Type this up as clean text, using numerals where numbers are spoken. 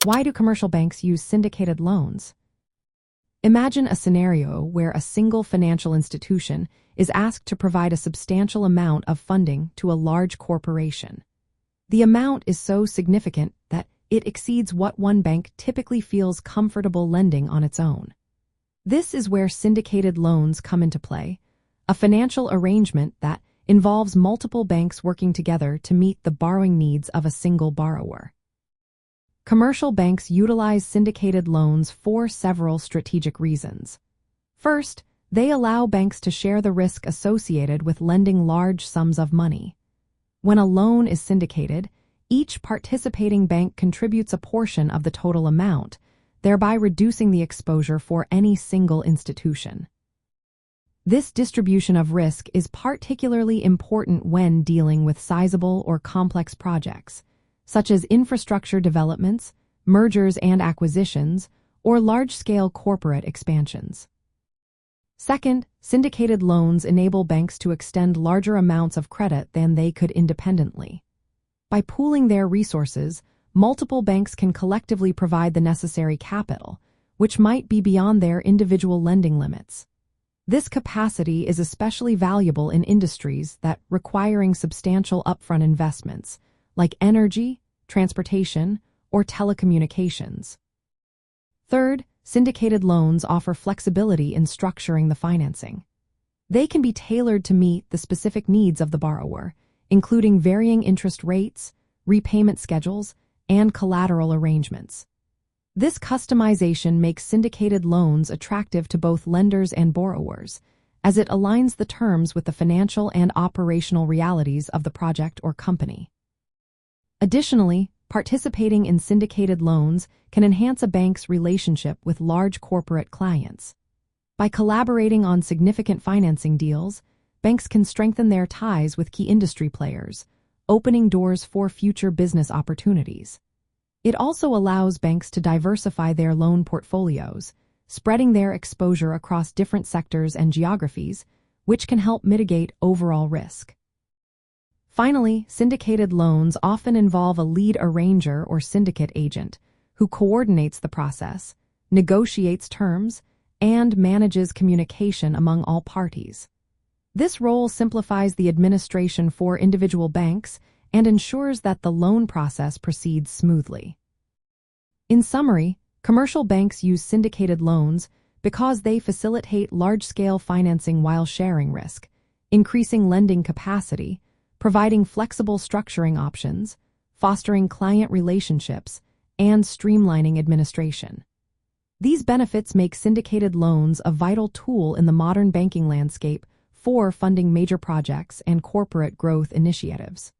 Why do commercial banks use syndicated loans? Imagine a scenario where a single financial institution is asked to provide a substantial amount of funding to a large corporation. The amount is so significant that it exceeds what one bank typically feels comfortable lending on its own. This is where syndicated loans come into play, a financial arrangement that involves multiple banks working together to meet the borrowing needs of a single borrower. Commercial banks utilize syndicated loans for several strategic reasons. First, they allow banks to share the risk associated with lending large sums of money. When a loan is syndicated, each participating bank contributes a portion of the total amount, thereby reducing the exposure for any single institution. This distribution of risk is particularly important when dealing with sizable or complex projects, such as infrastructure developments, mergers and acquisitions, or large-scale corporate expansions. Second, syndicated loans enable banks to extend larger amounts of credit than they could independently. By pooling their resources, multiple banks can collectively provide the necessary capital, which might be beyond their individual lending limits. This capacity is especially valuable in industries that requiring substantial upfront investments, like energy, transportation, or telecommunications. Third, syndicated loans offer flexibility in structuring the financing. They can be tailored to meet the specific needs of the borrower, including varying interest rates, repayment schedules, and collateral arrangements. This customization makes syndicated loans attractive to both lenders and borrowers, as it aligns the terms with the financial and operational realities of the project or company. Additionally, participating in syndicated loans can enhance a bank's relationship with large corporate clients. By collaborating on significant financing deals, banks can strengthen their ties with key industry players, opening doors for future business opportunities. It also allows banks to diversify their loan portfolios, spreading their exposure across different sectors and geographies, which can help mitigate overall risk. Finally, syndicated loans often involve a lead arranger or syndicate agent who coordinates the process, negotiates terms, and manages communication among all parties. This role simplifies the administration for individual banks and ensures that the loan process proceeds smoothly. In summary, commercial banks use syndicated loans because they facilitate large-scale financing while sharing risk, increasing lending capacity, providing flexible structuring options, fostering client relationships, and streamlining administration. These benefits make syndicated loans a vital tool in the modern banking landscape for funding major projects and corporate growth initiatives.